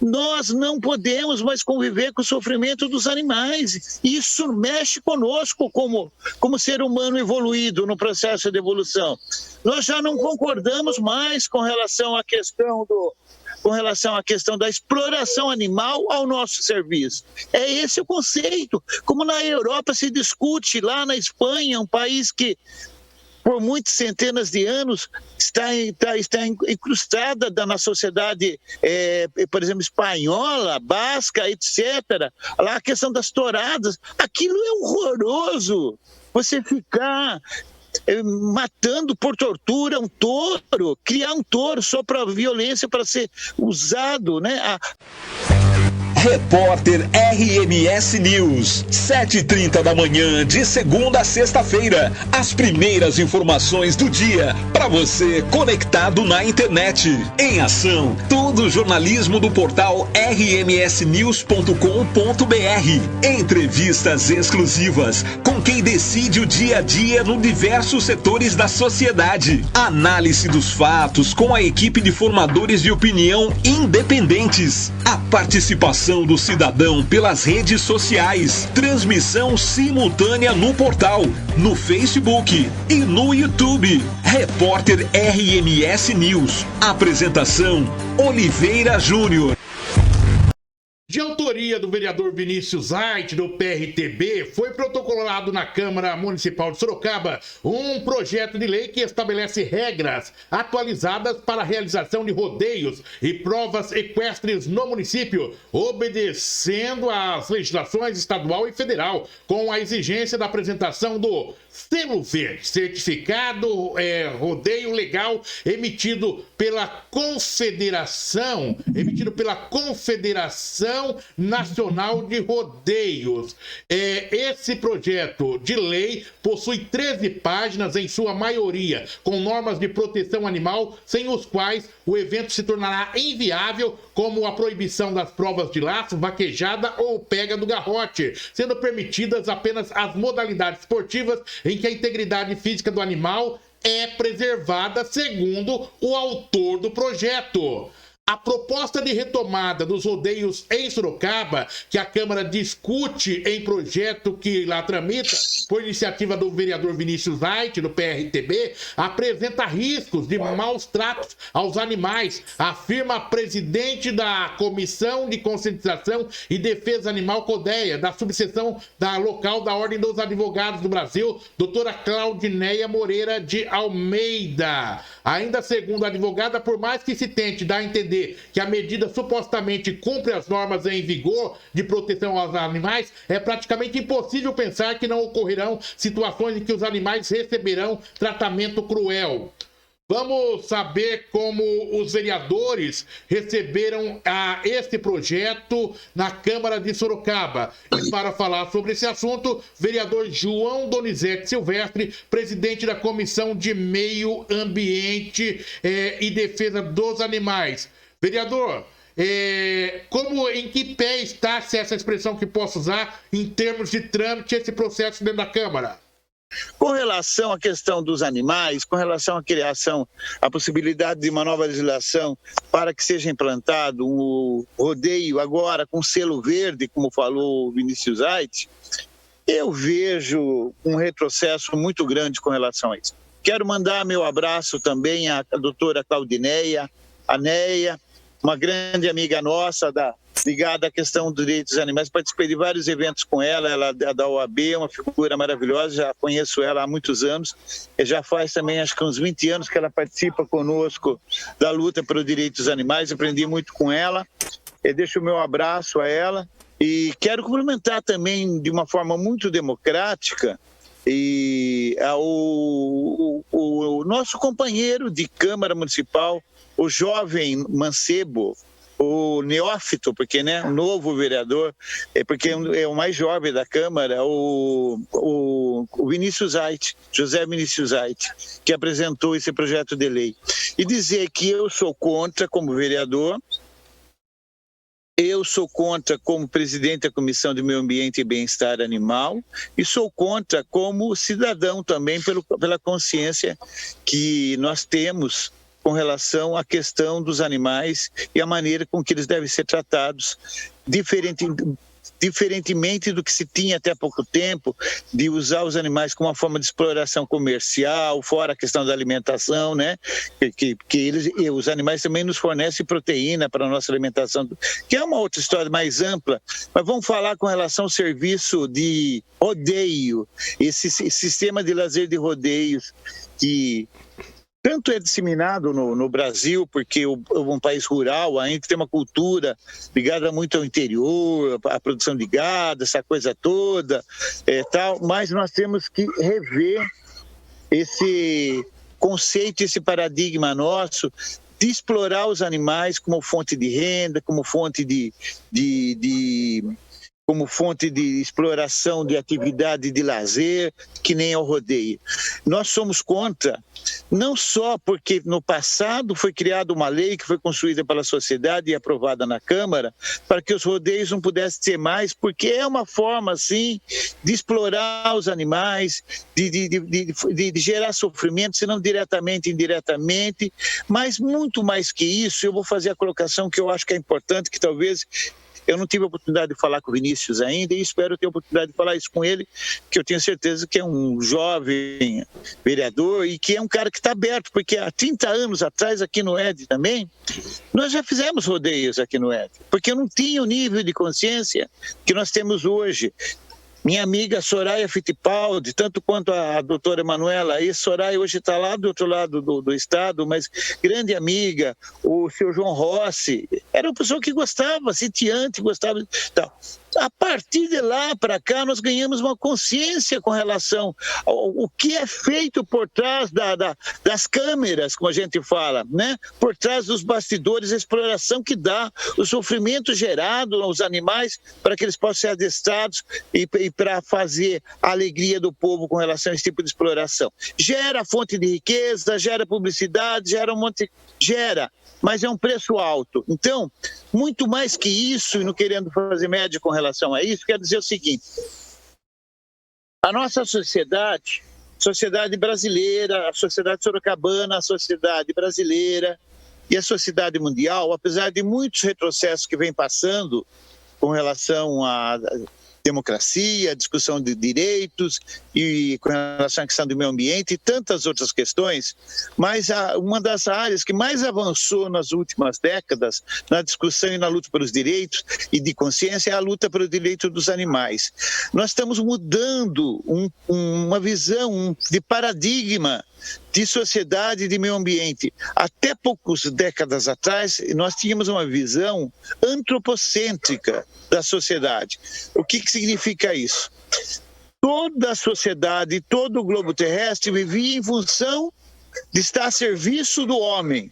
Nós não podemos mais conviver com o sofrimento dos animais. Isso mexe conosco como ser humano evoluído no processo de evolução. Nós já não concordamos mais com relação à questão da exploração animal ao nosso serviço. É esse o conceito. Como na Europa se discute, lá na Espanha, um país que por muitas centenas de anos está incrustada na sociedade, por exemplo, espanhola, basca, etc. Lá a questão das touradas, aquilo é horroroso. Você ficar matando por tortura um touro, criar um touro só para violência, para ser usado, né? Repórter RMS News, 7h30 da manhã, de segunda a sexta-feira. As primeiras informações do dia, para você conectado na internet. Em ação, todo o jornalismo do portal rmsnews.com.br. Entrevistas exclusivas com quem decide o dia a dia no diversos setores da sociedade. Análise dos fatos com a equipe de formadores de opinião independentes. A participação do cidadão pelas redes sociais. Transmissão simultânea no portal, no Facebook e no YouTube. Repórter RMS News. Apresentação: Oliveira Júnior. De autoria do vereador Vinícius Zait, do PRTB, foi protocolado na Câmara Municipal de Sorocaba um projeto de lei que estabelece regras atualizadas para a realização de rodeios e provas equestres no município, obedecendo às legislações estadual e federal, com a exigência da apresentação do selo verde, certificado rodeio legal emitido pela Confederação Nacional de Rodeios. Esse projeto de lei possui 13 páginas, em sua maioria com normas de proteção animal, sem os quais o evento se tornará inviável, como a proibição das provas de laço, vaquejada ou pega do garrote, sendo permitidas apenas as modalidades esportivas em que a integridade física do animal é preservada, segundo o autor do projeto. A proposta de retomada dos rodeios em Sorocaba, que a Câmara discute em projeto que lá tramita, por iniciativa do vereador Vinícius Zait, do PRTB, apresenta riscos de maus tratos aos animais, afirma a presidente da Comissão de Conscientização e Defesa Animal CODEA, da subseção da local da Ordem dos Advogados do Brasil, doutora Claudineia Moreira de Almeida. Ainda segundo a advogada, por mais que se tente dar a entender que a medida supostamente cumpre as normas em vigor de proteção aos animais, é praticamente impossível pensar que não ocorrerão situações em que os animais receberão tratamento cruel. Vamos saber como os vereadores receberam este projeto na Câmara de Sorocaba. E para falar sobre esse assunto, vereador João Donizete Silvestre, presidente da Comissão de Meio Ambiente e Defesa dos Animais. Vereador, em que pé está, se essa expressão que posso usar, em termos de trâmite, esse processo dentro da Câmara? Com relação à questão dos animais, com relação à criação, à possibilidade de uma nova legislação para que seja implantado um rodeio agora com selo verde, como falou o Vinícius Zait, eu vejo um retrocesso muito grande com relação a isso. Quero mandar meu abraço também à doutora Claudineia, a Neia, uma grande amiga nossa ligada à questão dos direitos dos animais. Participei de vários eventos com ela é da OAB, uma figura maravilhosa, já conheço ela há muitos anos, e já faz também acho que uns 20 anos que ela participa conosco da luta pelos direitos dos animais, aprendi muito com ela, deixo o meu abraço a ela, e quero cumprimentar também de uma forma muito democrática e o nosso companheiro de Câmara Municipal, o jovem mancebo, o neófito, porque o novo vereador, porque é o mais jovem da Câmara, o Vinícius Zait, José Vinícius Zait, que apresentou esse projeto de lei. E dizer que eu sou contra como vereador, eu sou contra como presidente da Comissão de Meio Ambiente e Bem-Estar Animal e sou contra como cidadão também pela consciência que nós temos com relação à questão dos animais e a maneira com que eles devem ser tratados, diferentemente do que se tinha até há pouco tempo, de usar os animais como uma forma de exploração comercial, fora a questão da alimentação, né? Os animais também nos fornecem proteína para a nossa alimentação, que é uma outra história mais ampla. Mas vamos falar com relação ao serviço de rodeio, esse sistema de lazer de rodeios, que tanto é disseminado no Brasil, porque é um país rural, ainda tem uma cultura ligada muito ao interior, à produção de gado, essa coisa toda, tal, mas nós temos que rever esse conceito, esse paradigma nosso de explorar os animais como fonte de renda, como fonte como fonte de exploração de atividade de lazer, que nem ao rodeio. Nós somos contra, não só porque no passado foi criada uma lei que foi construída pela sociedade e aprovada na Câmara, para que os rodeios não pudessem ser mais, porque é uma forma, assim, de explorar os animais, de gerar sofrimento, se não diretamente, indiretamente, mas muito mais que isso, eu vou fazer a colocação que eu acho que é importante, que talvez... Eu não tive a oportunidade de falar com o Vinícius ainda e espero ter a oportunidade de falar isso com ele, que eu tenho certeza que é um jovem vereador e que é um cara que está aberto, porque há 30 anos atrás, aqui no ED também, nós já fizemos rodeios aqui no ED, porque eu não tinha o nível de consciência que nós temos hoje. Minha amiga Soraya Fittipaldi, tanto quanto a doutora Emanuela, e Soraya hoje está lá do outro lado do estado, mas grande amiga, o seu João Rossi, era uma pessoa que gostava, sitiante, gostava de tal. A partir de lá para cá, nós ganhamos uma consciência com relação ao que é feito por trás das câmeras, como a gente fala, né? Por trás dos bastidores, a exploração que dá, o sofrimento gerado aos animais para que eles possam ser adestrados e para fazer a alegria do povo com relação a esse tipo de exploração. Gera fonte de riqueza, gera publicidade, gera um monte... Gera, mas é um preço alto. Então, muito mais que isso, e não querendo fazer média com relação a isso, quero dizer o seguinte: a nossa sociedade brasileira, a sociedade sorocabana, a sociedade brasileira e a sociedade mundial, apesar de muitos retrocessos que vem passando com relação à democracia, a discussão de direitos e com relação à questão do meio ambiente e tantas outras questões, mas uma das áreas que mais avançou nas últimas décadas na discussão e na luta pelos direitos e de consciência é a luta pelo direito dos animais. Nós estamos mudando uma visão de paradigma de sociedade e de meio ambiente. Até poucas décadas atrás, nós tínhamos uma visão antropocêntrica da sociedade. O que significa isso? Toda a sociedade, todo o globo terrestre vivia em função de estar a serviço do homem.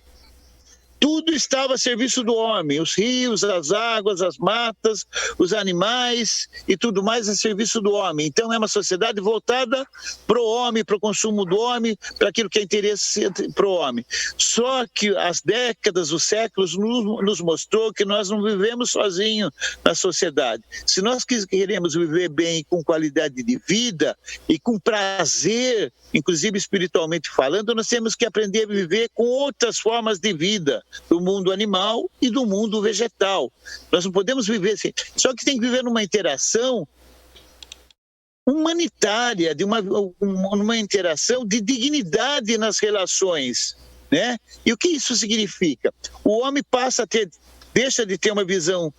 Tudo estava a serviço do homem, os rios, as águas, as matas, os animais e tudo mais a serviço do homem. Então é uma sociedade voltada para o homem, para o consumo do homem, para aquilo que é interesse para o homem. Só que as décadas, os séculos nos mostrou que nós não vivemos sozinhos na sociedade. Se nós queremos viver bem, com qualidade de vida e com prazer, inclusive espiritualmente falando, nós temos que aprender a viver com outras formas de vida, do mundo animal e do mundo vegetal. Nós não podemos viver assim. Só que tem que viver numa interação humanitária, uma interação de dignidade nas relações, né? E o que isso significa? O homem deixa de ter uma visão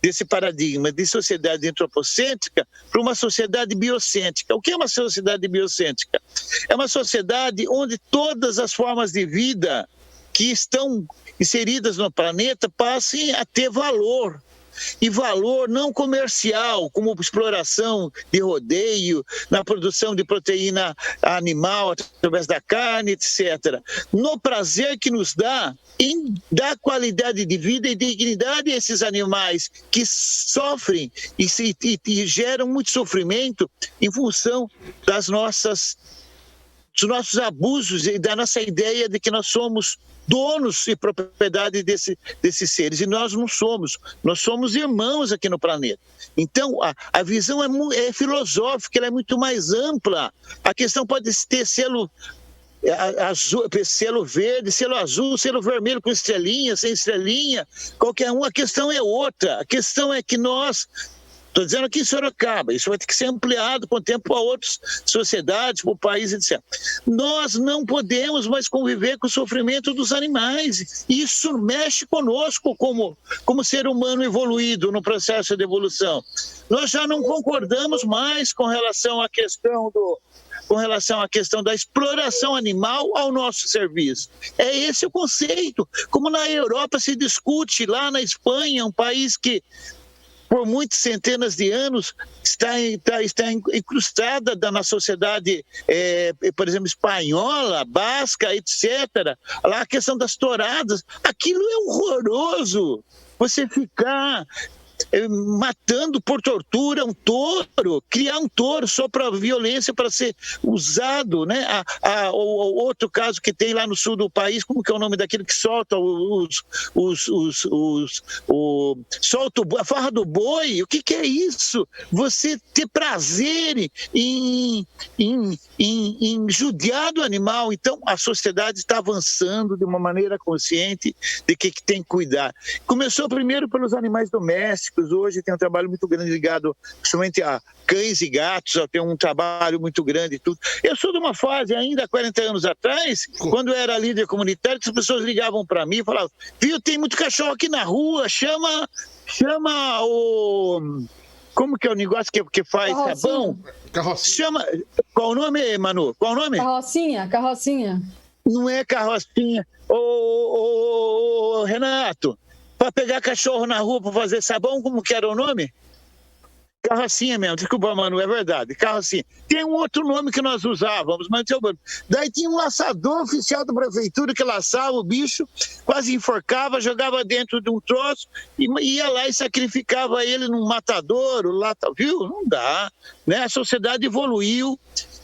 desse paradigma de sociedade antropocêntrica para uma sociedade biocêntrica. O que é uma sociedade biocêntrica? É uma sociedade onde todas as formas de vida que estão inseridas no planeta passem a ter valor. E valor não comercial, como exploração de rodeio, na produção de proteína animal através da carne, etc. No prazer que nos dá em dar qualidade de vida e dignidade a esses animais que sofrem e geram muito sofrimento em função dos nossos abusos e da nossa ideia de que nós somos donos e propriedade desses seres. E nós não somos. Nós somos irmãos aqui no planeta. Então, a visão é filosófica, ela é muito mais ampla. A questão pode ter selo azul, selo verde, selo azul, selo vermelho com estrelinha, sem estrelinha, qualquer um. A questão é outra. A questão é que nós... Estou dizendo aqui em Sorocaba, isso vai ter que ser ampliado com o tempo para outras sociedades, para o país, etc. Nós não podemos mais conviver com o sofrimento dos animais. Isso mexe conosco como ser humano evoluído no processo de evolução. Nós já não concordamos mais com relação à questão da exploração animal ao nosso serviço. É esse o conceito. Como na Europa se discute, lá na Espanha, um país que por muitas centenas de anos está incrustada na sociedade, por exemplo, espanhola, basca, etc. Lá a questão das touradas, aquilo é horroroso. Você ficar matando por tortura um touro, criar um touro só para violência, para ser usado, né? O outro caso que tem lá no sul do país, como que é o nome daquele que solta solta a farra do boi? O que é isso? Você ter prazer em judiar do animal. Então a sociedade está avançando de uma maneira consciente de que tem que cuidar. Começou primeiro pelos animais domésticos. Hoje tem um trabalho muito grande ligado principalmente a cães e gatos, tem um trabalho muito grande e tudo. Eu sou de uma fase ainda há 40 anos atrás, quando eu era líder comunitário, que as pessoas ligavam para mim e falavam: viu, tem muito cachorro aqui na rua, chama o... Como que é o negócio que faz sabão? Carrocinha. Chama... Qual o nome, Manu? Qual o nome? Carrocinha. Não é carrocinha. Ô, Renato, para pegar cachorro na rua para fazer sabão, como que era o nome? Carrocinha mesmo, desculpa, Manu, é verdade, carrocinha. Tem um outro nome que nós usávamos, mas daí tinha um laçador oficial da prefeitura que laçava o bicho, quase enforcava, jogava dentro de um troço e ia lá e sacrificava ele num matadouro, lá, viu? Não dá, né? A sociedade evoluiu.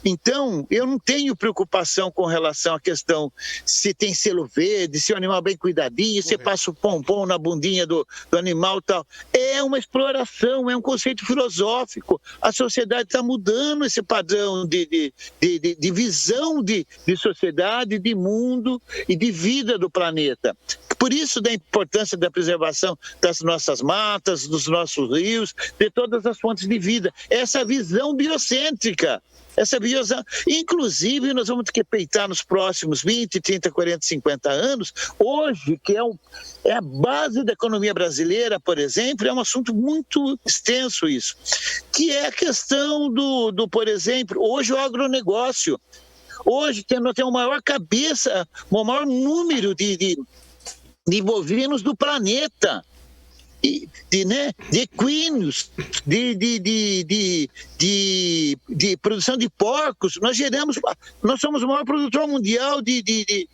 Então, eu não tenho preocupação com relação à questão se tem selo verde, se o animal é bem cuidadinho, se passa o pompom na bundinha do animal e tal. É uma exploração, é um conceito filosófico. A sociedade está mudando esse padrão de visão de sociedade, de mundo e de vida do planeta. Por isso da importância da preservação das nossas matas, dos nossos rios, de todas as fontes de vida. Essa visão biocêntrica. Essa visão, inclusive, nós vamos ter que peitar nos próximos 20, 30, 40, 50 anos. Hoje, que é a base da economia brasileira, por exemplo, é um assunto muito extenso isso, que é a questão por exemplo, hoje o agronegócio. Hoje nós temos a maior cabeça, o maior número de bovinos do planeta. De equinos, de produção de porcos. Nós somos o maior produtor mundial de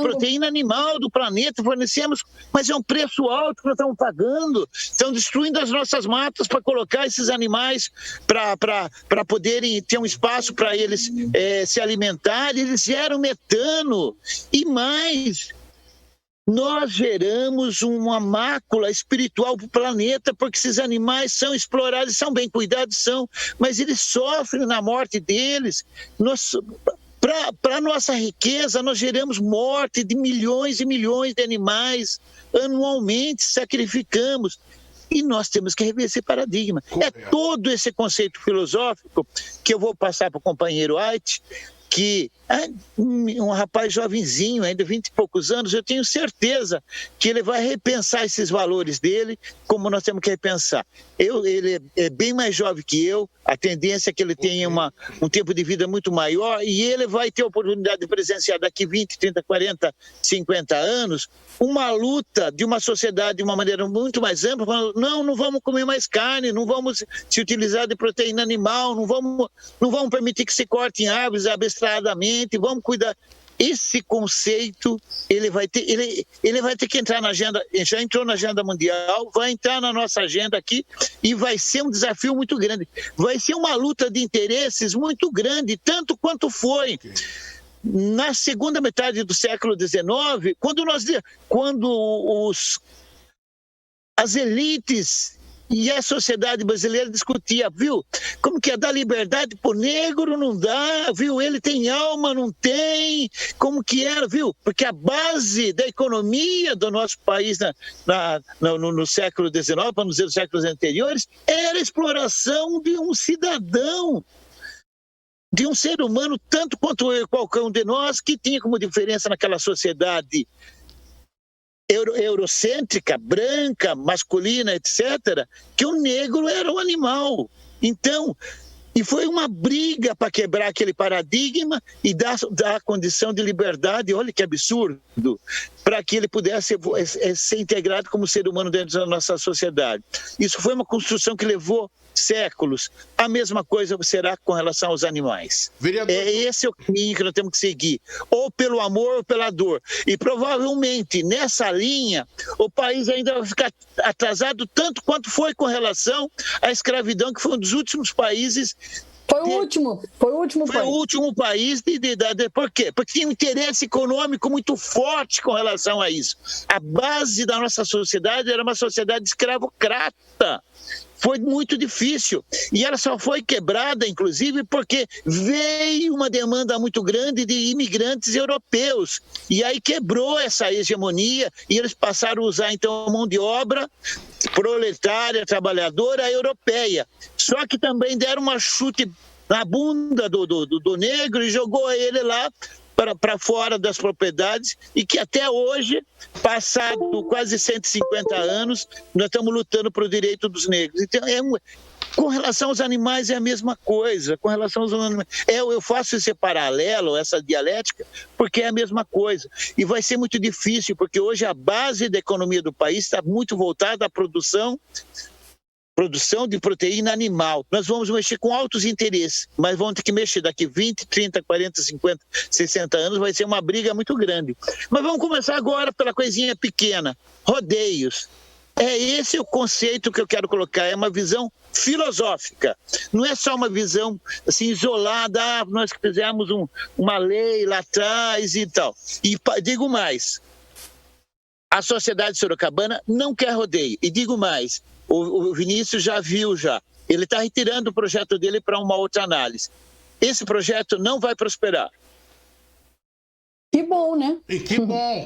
proteína animal do planeta, fornecemos, mas é um preço alto que nós estamos pagando. Estão destruindo as nossas matas para colocar esses animais para poderem ter um espaço para eles se alimentarem. Eles geram metano e mais. Nós geramos uma mácula espiritual para o planeta, porque esses animais são explorados, são bem cuidados, mas eles sofrem na morte deles. Para a nossa riqueza, nós geramos morte de milhões e milhões de animais anualmente, sacrificamos. E nós temos que rever esse paradigma. É todo esse conceito filosófico que eu vou passar para o companheiro Ait, que um rapaz jovenzinho, ainda 20 e poucos anos, eu tenho certeza que ele vai repensar esses valores dele, como nós temos que repensar. Ele é bem mais jovem que eu, a tendência é que ele tenha um tempo de vida muito maior e ele vai ter a oportunidade de presenciar daqui 20, 30, 40, 50 anos uma luta de uma sociedade de uma maneira muito mais ampla, falando, não vamos comer mais carne, não vamos se utilizar de proteína animal, não vamos permitir que se cortem árvores abestradamente, vamos cuidar. Esse conceito ele vai ter que entrar na agenda, já entrou na agenda mundial, vai entrar na nossa agenda aqui e vai ser um desafio muito grande. Vai ser uma luta de interesses muito grande, tanto quanto foi na segunda metade do século XIX, quando as elites E a sociedade brasileira discutia, viu? Como que é dar liberdade pro negro? Não dá, viu? Ele tem alma, não tem? Como que era, viu? Porque a base da economia do nosso país no século XIX, para não dizer os séculos anteriores, era a exploração de um cidadão, de um ser humano, tanto quanto qualquer um de nós, que tinha como diferença naquela sociedade eurocêntrica, branca, masculina, etc., que o negro era um animal. Então, e foi uma briga para quebrar aquele paradigma e dar a condição de liberdade, olha que absurdo, para que ele pudesse ser integrado como ser humano dentro da nossa sociedade. Isso foi uma construção que levou séculos. A mesma coisa será com relação aos animais. Vereador... Esse é o caminho que nós temos que seguir, ou pelo amor ou pela dor. E provavelmente nessa linha o país ainda vai ficar atrasado tanto quanto foi com relação à escravidão, que foi um dos últimos países. Foi o último país. Por quê? Porque tinha um interesse econômico muito forte com relação a isso. A base da nossa sociedade era uma sociedade escravocrata. Foi muito difícil. E ela só foi quebrada, inclusive, porque veio uma demanda muito grande de imigrantes europeus. E aí quebrou essa hegemonia e eles passaram a usar, então, a mão de obra proletária, trabalhadora europeia. Só que também deram uma chute na bunda do negro e jogou ele lá para fora das propriedades, e que até hoje, passado quase 150 anos, nós estamos lutando para o direito dos negros. Então, com relação aos animais é a mesma coisa. Com relação aos animais, eu faço esse paralelo, essa dialética, porque é a mesma coisa. E vai ser muito difícil, porque hoje a base da economia do país está muito voltada à produção de proteína animal. Nós vamos mexer com altos interesses, mas vamos ter que mexer daqui 20, 30, 40, 50, 60 anos, vai ser uma briga muito grande. Mas vamos começar agora pela coisinha pequena, rodeios. Esse o conceito que eu quero colocar, é uma visão filosófica. Não é só uma visão assim, isolada, nós fizemos uma lei lá atrás e tal. E digo mais, a sociedade sorocabana não quer rodeio. E digo mais, o Vinícius já viu, ele está retirando o projeto dele para uma outra análise. Esse projeto não vai prosperar. Que bom, né?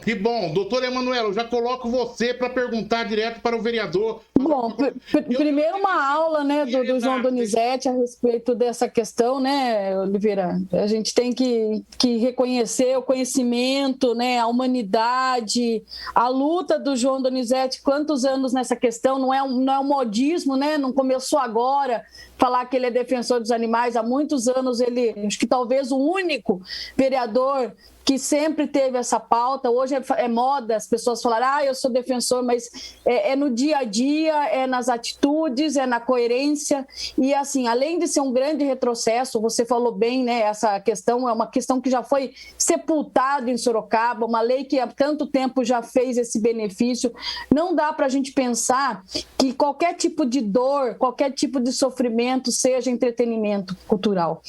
Que bom. Doutor Emanuel, eu já coloco você para perguntar direto para o vereador. Bom, primeiro uma aula, né, do João Donizete a respeito dessa questão, né, Oliveira? A gente tem que reconhecer o conhecimento, né, a humanidade, a luta do João Donizete, quantos anos nessa questão, não é um modismo, né, não começou agora, falar que ele é defensor dos animais, há muitos anos ele, acho que talvez o único vereador que sempre teve essa pauta. Hoje é moda as pessoas falarem, eu sou defensor, mas é no dia a dia, é nas atitudes, é na coerência. E assim, além de ser um grande retrocesso, você falou bem, né? Essa questão é uma questão que já foi sepultada em Sorocaba, uma lei que há tanto tempo já fez esse benefício. Não dá para a gente pensar que qualquer tipo de dor, qualquer tipo de sofrimento seja entretenimento cultural.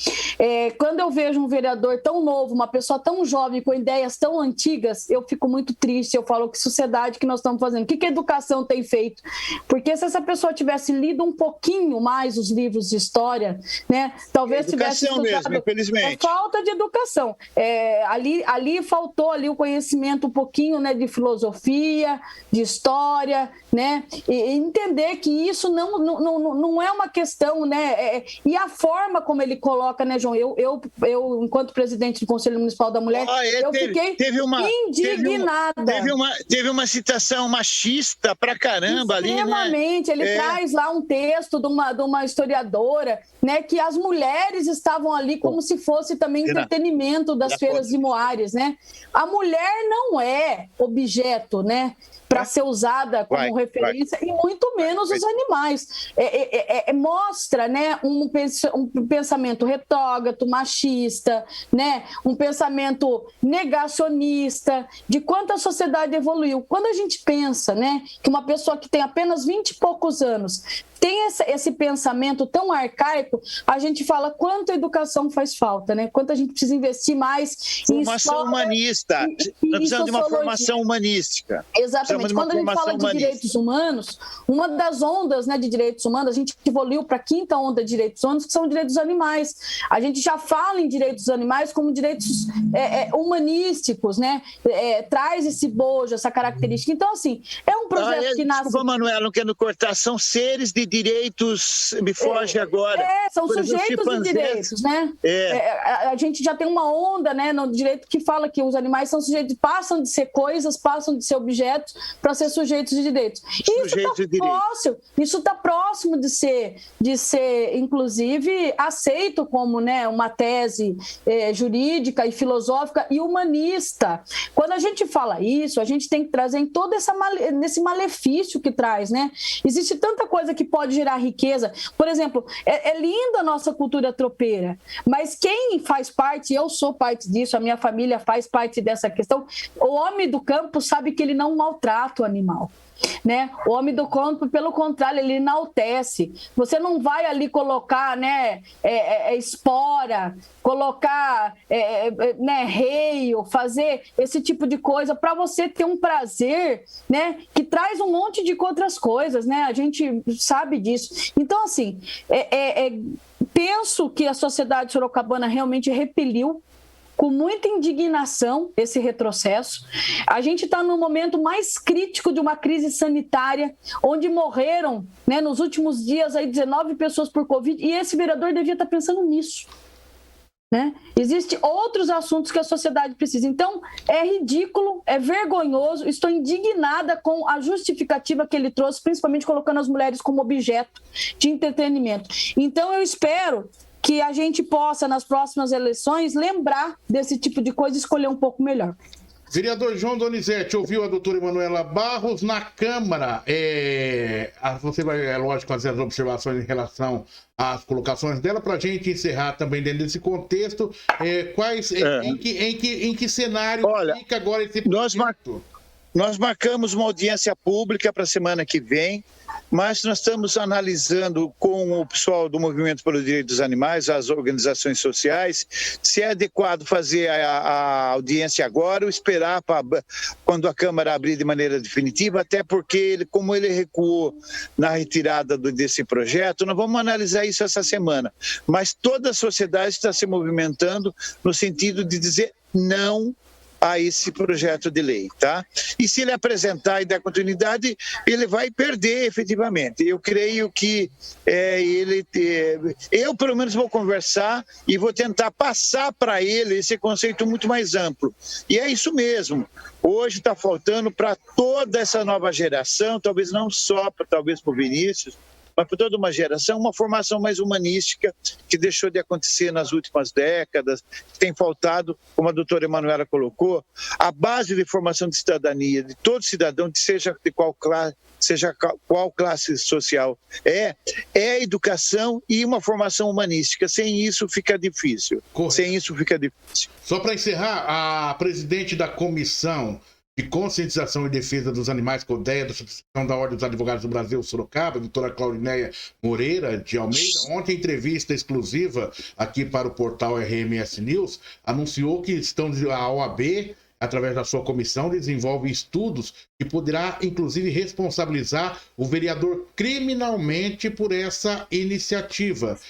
Quando eu vejo um vereador tão novo, uma pessoa tão jovem, com ideias tão antigas, eu fico muito triste. Eu falo, que sociedade que nós estamos fazendo? O que a educação tem feito? Porque se essa pessoa tivesse lido um pouquinho mais os livros de história, né, talvez tivesse estudado... mesmo, infelizmente. É falta de educação. Ali faltou ali o conhecimento um pouquinho, né, de filosofia, de história, né, e entender que isso não é uma questão, né, e a forma como ele coloca, né, João, eu enquanto presidente do Conselho Municipal da Mulher, eu fiquei indignada. Teve uma citação machista pra caramba ali, né? Extremamente. Ele traz lá um texto de uma historiadora, né, que as mulheres estavam ali como se fosse também entretenimento das feiras de Moares, né? A mulher não é objeto, né, para ser usada como referência, e muito menos os animais. Mostra, né, um pensamento retrógrado, machista, né, um pensamento lado negacionista, de quanto a sociedade evoluiu. Quando a gente pensa, né, que uma pessoa que tem apenas 20 e poucos anos tem esse pensamento tão arcaico, a gente fala quanto a educação faz falta, né? Quanto a gente precisa investir mais em formação humanista. Nós precisamos de uma formação humanística. Exatamente. Quando a gente fala de direitos humanos, uma das ondas, né, de direitos humanos, a gente evoluiu para a 5ª onda de direitos humanos, que são direitos animais. A gente já fala em direitos animais como direitos humanísticos, né? Traz esse bojo, essa característica. Então, assim, é um projeto que nasce... Desculpa, Manuela, não quero cortar. São seres de direitos, me foge agora. São sujeitos de direitos, né? A gente já tem uma onda, né, no direito que fala que os animais são sujeitos, passam de ser coisas, passam de ser objetos para ser sujeitos de direitos. Isso está próximo de ser, inclusive, aceito como, né, uma tese jurídica e filosófica e humanista. Quando a gente fala isso, a gente tem que trazer em todo esse malefício que traz, né? Existe tanta coisa que pode gerar riqueza. Por exemplo, é linda a nossa cultura tropeira, mas quem faz parte, eu sou parte disso, a minha família faz parte dessa questão, o homem do campo sabe que ele não maltrata o animal. Né? O homem do campo, pelo contrário, ele enaltece. Você não vai ali colocar, né, espora, colocar reio, fazer esse tipo de coisa para você ter um prazer, né, que traz um monte de outras coisas, né? A gente sabe disso. Então, assim, penso que a sociedade sorocabana realmente repeliu com muita indignação esse retrocesso. A gente está no momento mais crítico de uma crise sanitária, onde morreram, né, nos últimos dias aí 19 pessoas por Covid, e esse vereador devia estar pensando nisso. Né? Existem outros assuntos que a sociedade precisa. Então, é ridículo, é vergonhoso, estou indignada com a justificativa que ele trouxe, principalmente colocando as mulheres como objeto de entretenimento. Então, eu espero que a gente possa, nas próximas eleições, lembrar desse tipo de coisa e escolher um pouco melhor. Vereador João Donizete, ouviu a doutora Emanuela Barros na Câmara. Você vai, é lógico, fazer as observações em relação às colocações dela, para a gente encerrar também dentro desse contexto. Em que cenário fica agora esse projeto? Nós marcamos uma audiência pública para a semana que vem, mas nós estamos analisando com o pessoal do Movimento pelos Direitos dos Animais, as organizações sociais, se é adequado fazer a audiência agora ou esperar quando a Câmara abrir de maneira definitiva, até porque, como ele recuou na retirada desse projeto, nós vamos analisar isso essa semana. Mas toda a sociedade está se movimentando no sentido de dizer não a esse projeto de lei, tá? E se ele apresentar e der continuidade, ele vai perder efetivamente. Eu creio que eu pelo menos vou conversar e vou tentar passar para ele esse conceito muito mais amplo. E é isso mesmo. Hoje está faltando para toda essa nova geração, talvez não só para o Vinícius, mas para toda uma geração, uma formação mais humanística que deixou de acontecer nas últimas décadas, que tem faltado, como a doutora Emanuela colocou, a base de formação de cidadania de todo cidadão, seja qual classe social é a educação e uma formação humanística. Sem isso fica difícil. Só para encerrar, a presidente da Comissão de Conscientização e Defesa dos Animais, CODEA, da Associação da Ordem dos Advogados do Brasil, Sorocaba, a doutora Claudineia Moreira de Almeida, ontem em entrevista exclusiva aqui para o portal RMS News, anunciou que a OAB, através da sua comissão, desenvolve estudos que poderá, inclusive, responsabilizar o vereador criminalmente por essa iniciativa.